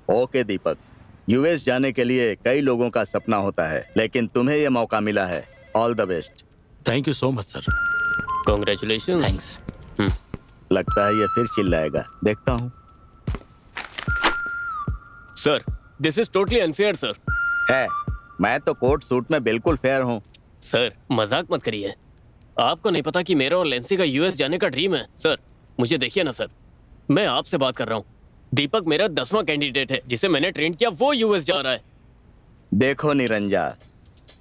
Okay दीपक, US जाने के लिए कई लोगों का सपना होता है, लेकिन तुम्हें यह मौका मिला है। All the best. Thank you so much sir. Congratulation. Thanks. लगता है ये फिर चिल्लाएगा, देखता हूँ। Sir, this is totally unfair sir. है, मैं तो कोट सूट में बिल्कुल फेयर हूँ। सर, मजाक मत करिए। आपको नहीं पता कि मेरा और लेंसी का यूएस जाने का ड्रीम है। सर, मुझे देखिए ना सर, मैं आपसे बात कर रहा हूँ। दीपक मेरा 10वां कैंडिडेट है जिसे मैंने ट्रेन किया, वो यूएस जा रहा है। देखो निरंजा,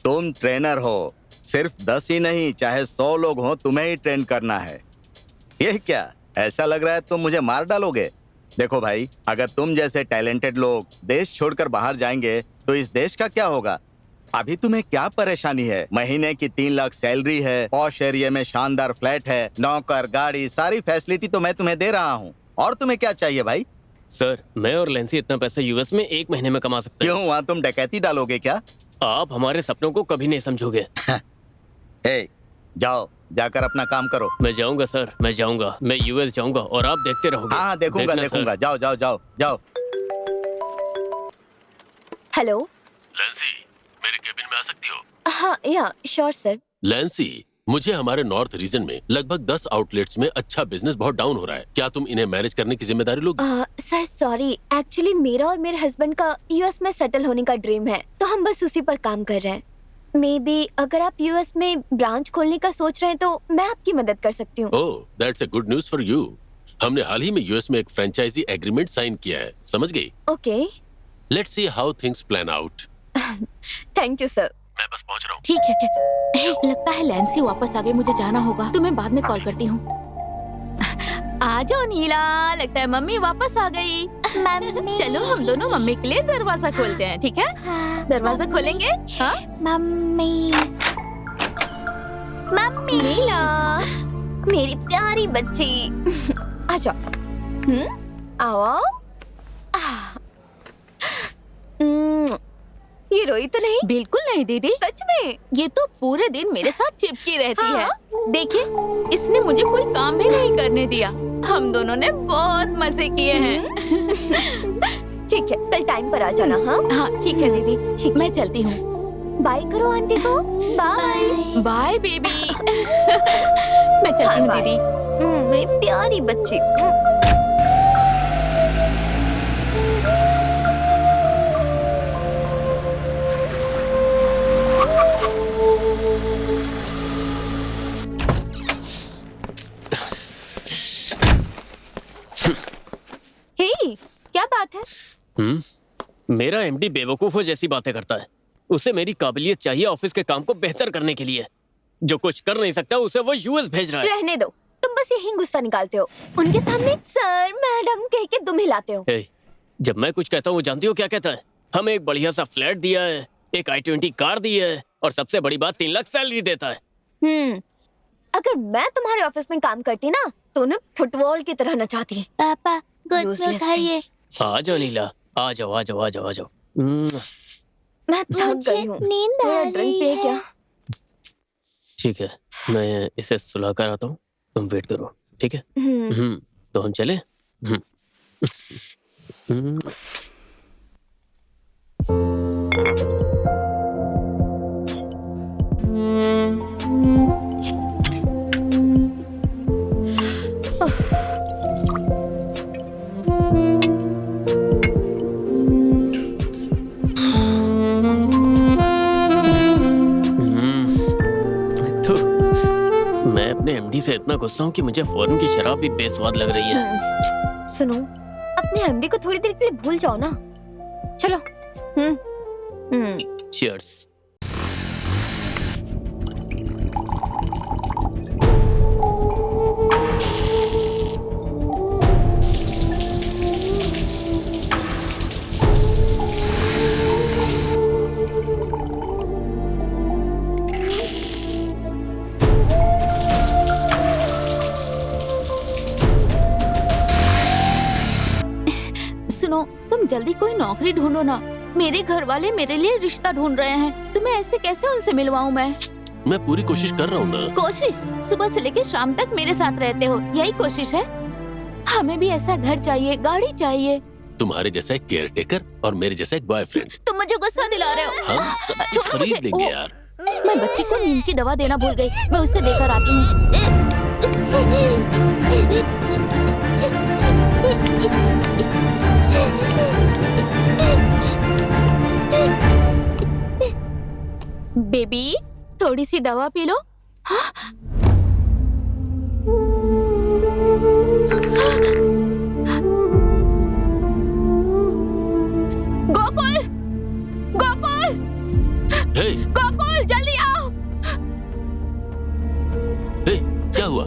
तुम ट्रेनर हो, सिर्फ 10 ही नहीं, चाहे 100 लोग हो, तुम्हें ही ट्रेन करना है। ये क्या, ऐसा लग रहा है तुम मुझे मार डालोगे? देखो भाई, अगर तुम जैसे टैलेंटेड लोग देश छोड़कर बाहर जाएंगे तो इस देश का क्या होगा? अभी तुम्हें क्या परेशानी है? महीने की 3 लाख सैलरी है, पॉश एरिया में शानदार फ्लैट है, नौकर, गाड़ी, सारी फैसिलिटी तो मैं तुम्हें दे रहा हूँ। और तुम्हें क्या चाहिए भाई? सर, मैं और लेंसी इतना पैसा यूएस में 1 महीने में कमा सकते हैं। क्यों, वहाँ तुम डकैती डालोगे क्या? आप हमारे सपनों को कभी नहीं समझोगे। हे, जाओ, जाकर अपना काम करो। मैं जाऊंगा सर, मैं जाऊंगा, मैं यूएस जाऊंगा और आप देखते रहोगे। हाँ, देखूंगा देखना, देखूंगा। जाओ जाओ जाओ जाओ। हेलो। लैंसी, मेरे केबिन में आ सकती हो? हाँ, या श्योर सर। लैंसी, मुझे हमारे नॉर्थ रीजन में लगभग 10 आउटलेट्स में अच्छा बिजनेस बहुत डाउन हो रहा है। क्या तुम इन्हें मैनेज करने की जिम्मेदारी लोगी? सर सॉरी, एक्चुअली मेरा और मेरे हस्बैंड का यूएस में सेटल होने का ड्रीम है, तो हम बस उसी पर काम कर रहे हैं। मे बी अगर आप यूएस में ब्रांच खोलने का सोच रहे हैं तो मैं आपकी मदद कर सकती हूँ। Oh, that's a good news for you. हमने हाल ही में यूएस में एक फ्रेंचाइजी एग्रीमेंट साइन किया है, समझ गई? Okay, let's see how things plan out. Thank you sir. मैं बस पहुंच रहा हूँ। ठीक है। लगता है लैंसी वापस आ गई, मुझे जाना होगा, तो मैं बाद में कॉल करती हूँ। आ जाओ नीला, लगता है मम्मी वापस आ गई। मम्मी। चलो हम दोनों मम्मी के लिए दरवाजा खोलते हैं, ठीक है? हाँ, दरवाजा खोलेंगे? हाँ? मम्मी। मम्मी। नीला, मेरी प्यारी बच्ची। आ जाओ। आओ। ये रोई तो नहीं? बिल्कुल नहीं दीदी। सच में? ये तो पूरे दिन मेरे साथ चिपकी रहती हाँ? है। देखिए, इसने मुझे कोई काम भी नहीं करने दिया। हम दोनों ने बहुत मजे किए हैं। ठीक है, कल टाइम पर आ जाना। हाँ हाँ ठीक है दीदी, ठीक। मैं चलती हूँ। बाय करो आंटी को। बाय। Bye baby. मैं चलती हूँ बाय। दीदी। मेरी प्यारी बच्ची। हे, क्या बात है? मेरा एमडी बेवकूफों जैसी बातें करता है। उसे मेरी काबिलियत चाहिए ऑफिस के काम को बेहतर करने के लिए। जो कुछ कर नहीं सकता उसे वो यूएस भेज रहा है। रहने दो, तुम बस यही गुस्सा निकालते हो। उनके सामने सर मैडम कह के दुम हिलाते हो। हे, जब मैं कुछ कहता हूँ वो जानती हो क्या कहता है? हमें एक बढ़िया सा फ्लैट दिया है, एक i20 कार दी है और सबसे बड़ी बात 3 लाख सैलरी देता है। अगर मैं तुम्हारे ऑफिस में काम करती ना तो उन्हें फुटबॉल की तरह नचाती। पापा, Useless खाइए। आ जाओ नीला, आ जाओ आ जाओ आ जाओ आ जाओ। मैं थक गई हूँ। नींद थोड़ा ड्रिंक पिए क्या? ठीक है, मैं इसे सुला कर आता हूँ, तुम वेट करो, ठीक है? तो हम चले। मैं अपने एमडी से इतना गुस्सा हूँ कि मुझे फॉरेन की शराब भी बेस्वाद लग रही है। सुनो, अपने एमडी को थोड़ी देर के लिए भूल जाओ ना। चलो। चीयर्स। सुनो, तुम जल्दी कोई नौकरी ढूंढो ना। मेरे घर वाले मेरे लिए रिश्ता ढूंढ रहे हैं। तुम्हें ऐसे कैसे उनसे मिलवाऊं मैं पूरी कोशिश कर रहा हूँ ना। कोशिश? सुबह से लेकर शाम तक मेरे साथ रहते हो, यही कोशिश है? हमें भी ऐसा घर चाहिए, गाड़ी चाहिए। तुम्हारे जैसा एक केयर टेकर और मेरे जैसा एक बॉयफ्रेंड। तुम मुझे गुस्सा दिला रहे हो। हम सब कुछ छोड़ो खरीद मुझे। लेंगे ओ, यार। मैं बच्ची को नींद की दवा देना भूल गई, मैं उससे देकर आती हूँ। बेबी, थोड़ी सी दवा पी लो। हाँ? गोकुल, गोकुल, हे, गोकुल, जल्दी आओ। हे, क्या हुआ?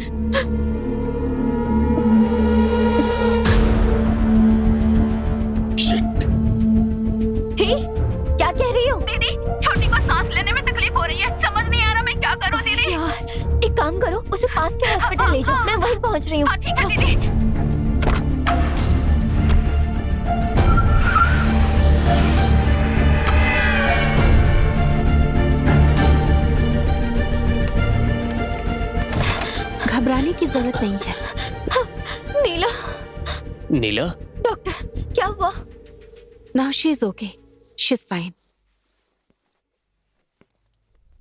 Shit. हे, क्या कह रही हो? दीदी, छोटी को सांस लेने में तकलीफ हो रही है, समझ नहीं आ रहा मैं क्या करूं दीदी। यार, एक काम करो, उसे पास के हॉस्पिटल ले जाओ, मैं वहीं पहुंच रही हूँ। हाँ, ठीक है दीदी। घबराने की जरूरत नहीं है। नीला, नीला, डॉक्टर, क्या हुआ? Now she is okay, she is fine.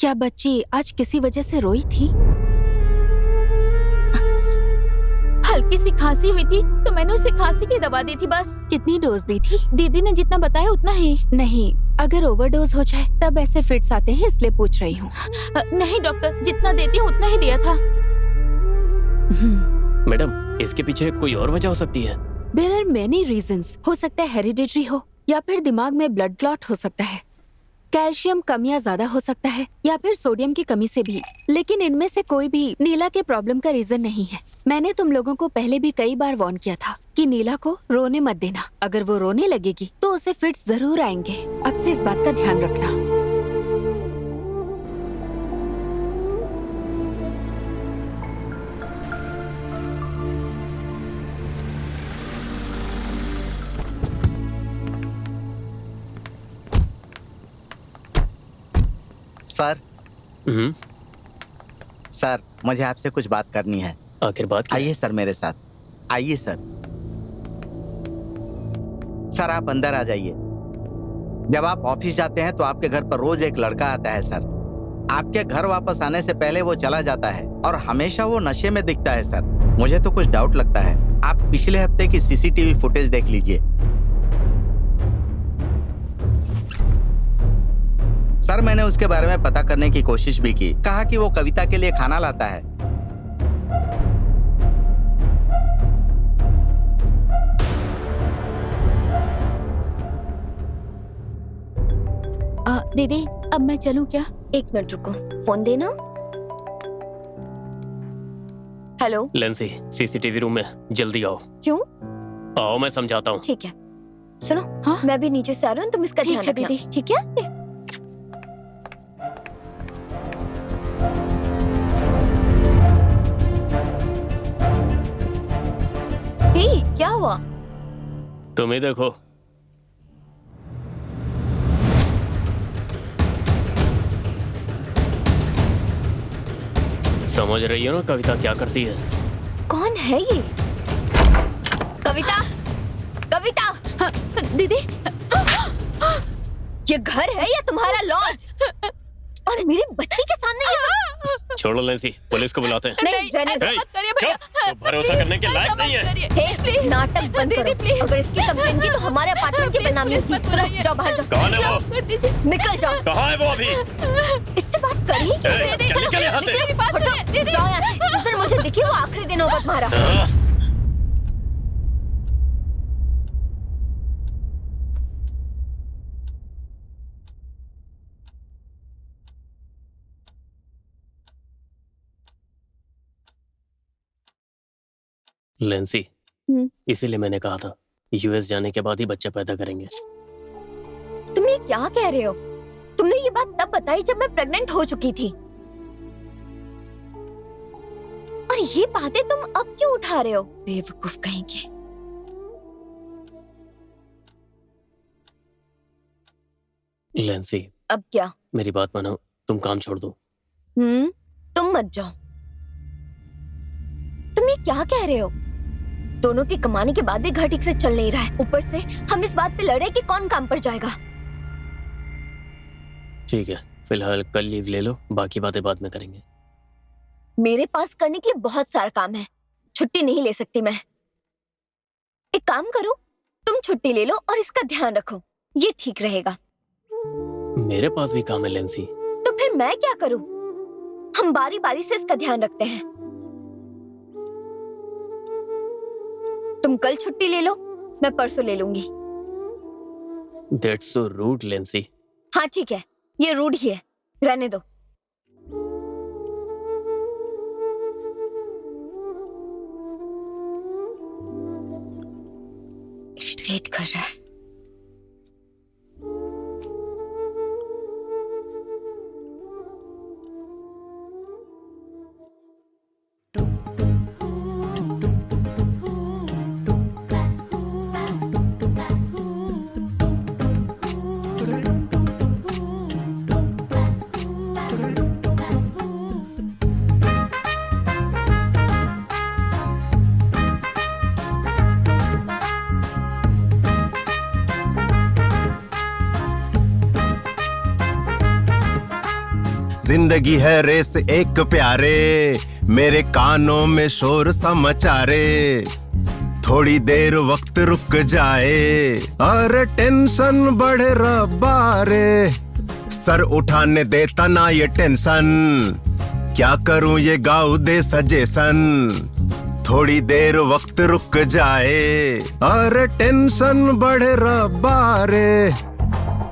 क्या बच्ची आज किसी वजह से रोई थी? हल्की सी खांसी हुई थी तो मैंने उसे खांसी की दवा दी थी बस। कितनी डोज दी थी? दीदी ने जितना बताया उतना ही। नहीं, अगर ओवरडोज हो जाए तब ऐसे फिट्स आते हैं, इसलिए पूछ रही हूँ। नहीं डॉक्टर, जितना देती हूँ उतना ही दिया था। मैडम, इसके पीछे कोई और वजह हो सकती है। There are many reasons. हो सकता है हेरिडिटरी हो, या फिर दिमाग में ब्लड क्लॉट हो सकता है, कैल्शियम कम या ज्यादा हो सकता है, या फिर सोडियम की कमी से भी। लेकिन इनमें से कोई भी नीला के प्रॉब्लम का रीजन नहीं है। मैंने तुम लोगों को पहले भी कई बार वार्न किया था कि नीला को रोने मत देना। अगर वो रोने लगेगी तो उसे फिट्स जरूर आएंगे। अब से इस बात का ध्यान रखना। सर, सर, मुझे आपसे कुछ बात करनी है। आखिर बात क्या है? आइए सर मेरे साथ, आइए सर। सर आप अंदर आ जाइए। जब आप ऑफिस जाते हैं तो आपके घर पर रोज एक लड़का आता है सर। आपके घर वापस आने से पहले वो चला जाता है और हमेशा वो नशे में दिखता है सर। मुझे तो कुछ डाउट लगता है। आप पिछले हफ्ते की सीसीटीवी फुटेज देख लीजिए। सर मैंने उसके बारे में पता करने की कोशिश भी की। कहा कि वो कविता के लिए खाना लाता है। दीदी, अब मैं चलूं क्या? एक मिनट रुको, फोन देना। हेलो, लेंसी, सीसीटीवी रूम में जल्दी आओ। क्यों? आओ, मैं समझाता हूँ। ठीक है, सुनो, हाँ? मैं भी नीचे से आ रही हूँ, तुम इसका ठीक ध्यान है, रखना, दीदी। ठीक है? हे, क्या हुआ? तुम ही देखो। समझ रही हो ना कविता क्या करती है? कौन है ये? कविता, कविता, हाँ, दीदी, ये घर है या तुम्हारा लॉज? और मेरे बच्चे के सामने ये सब? छोड़ो लेंसी, पुलिस को बुलाते हैं। नहीं, रहने दो। ऐसा मत करिए भैया। चुप, तो भरोसा करने के लायक नहीं है। हे, नाटक बंद दीदी, करो। प्लीज। अगर इसकी कंप्लेन की तो हमारे अपार्टमेंट की बदनामी होगी। सुनो, जाओ बाहर जाओ। कौन है वो? कर दीजिए। निकल जाओ। कहाँ है वो अभी? इससे बात कर ही क्यों ए, रहे हो? चल, निकल यहाँ से। निकलो, हटो, जाओ यहाँ से। जिस दिन मुझे दिखी वो आखिरी दिन होगा तुम्हारा। हाँ? लेंसी, इसीलिए मैंने कहा था यूएस जाने के बाद ही बच्चा पैदा करेंगे। तुम ये क्या कह रहे हो? तुमने ये बात तब बताई जब मैं प्रेग्नेंट हो चुकी थी, और ये बातें तुम अब क्यों उठा रहे हो? बेवकूफ कहेंगे। लेंसी, अब क्या? मेरी बात मानो, तुम काम छोड़ दो। तुम मत जाओ। तुम ये क्या कह रहे हो? दोनों के कमाने के बाद भी घर ठीक से चल नहीं रहा है। ऊपर से हम इस बात पे लड़े कि कौन काम पर जाएगा। ठीक है, फिलहाल कल लीव ले लो, बाकी बातें बाद में करेंगे। मेरे पास करने के लिए बहुत सारा काम है, छुट्टी नहीं ले सकती मैं। एक काम करो, तुम छुट्टी ले लो और इसका ध्यान रखो, ये ठीक रहेगा। मेरे पास भी काम है लेंसी। तो फिर मैं क्या करूं? हम बारी बारी से इसका ध्यान रखते हैं। तुम कल छुट्टी ले लो, मैं परसों ले लूंगी। That's so rude, लेंसी। हाँ ठीक है, ये रूड ही है, रहने दो। इरिटेट कर रहा है। जिंदगी है रेस एक प्यारे, मेरे कानों में शोर सा मचारे। थोड़ी देर वक्त रुक जाए, अरे टेंशन बढ़े रब्बा रे। सर उठाने देता ना ये टेंशन, क्या करूं ये गाँव दे सजेशन। थोड़ी देर वक्त रुक जाए, अरे टेंशन बढ़े रब्बा रे।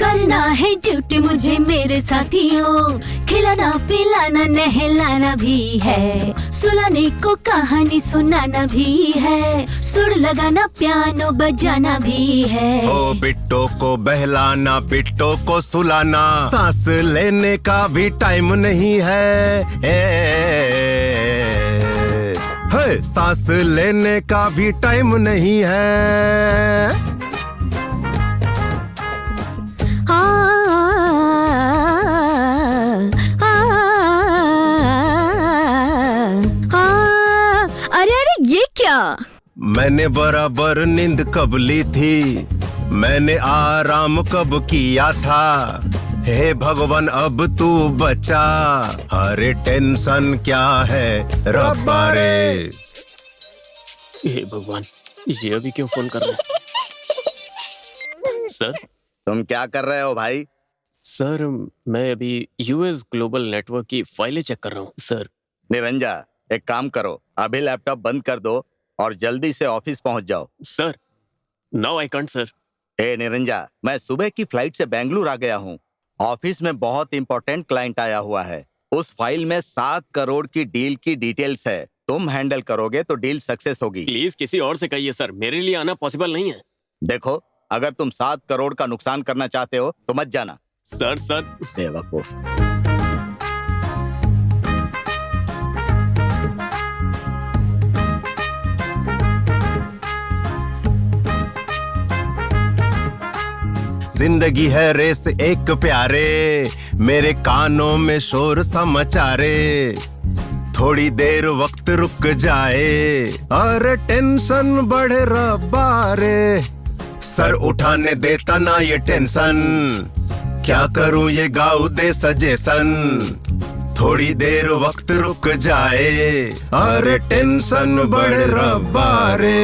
करना है ड्यूटी मुझे मेरे साथियों, खिलाना पिलाना नहलाना भी है, सुलाने को कहानी सुनाना भी है, सुर लगाना पियानो बजाना भी है। ओ बिट्टो को बहलाना, बिट्टो को सुलाना, सांस लेने का भी टाइम नहीं है। सांस लेने का भी टाइम नहीं है। ये क्या? मैंने बराबर नींद कब ली थी, मैंने आराम कब किया था। हे भगवान अब तू बचा, अरे टेंशन क्या है रब्बा रे। हे भगवान, ये अभी क्यों फोन कर रहे हैं? सर, तुम क्या कर रहे हो भाई? सर मैं अभी यूएस ग्लोबल नेटवर्क की फाइलें चेक कर रहा हूँ सर। निरंजा, एक काम करो, अभी लैपटॉप बंद कर दो और जल्दी से ऑफिस पहुंच जाओ। Sir, now I can't sir. ए निरंजा, मैं सुबह की फ्लाइट से बेंगलुरु आ गया हूँ। ऑफिस में बहुत इंपॉर्टेंट क्लाइंट आया हुआ है। उस फाइल में 7 करोड़ की डील की डिटेल्स है। तुम हैंडल करोगे तो डील सक्सेस होगी। प्लीज किसी और से कहिए सर, मेरे लिए आना पॉसिबल नहीं है। देखो, अगर तुम 7 करोड़ का नुकसान करना चाहते हो तो मत जाना। सर बेवकूफ। जिंदगी है रेस एक प्यारे, मेरे कानों में शोर सा मचारे। थोड़ी देर वक्त रुक जाए, अरे टेंशन बढ़े रब्बा रे। सर उठाने देता ना ये टेंशन, क्या करूं ये गाँव दे सजेशन। थोड़ी देर वक्त रुक जाए, अरे टेंशन बढ़े रब्बा रे।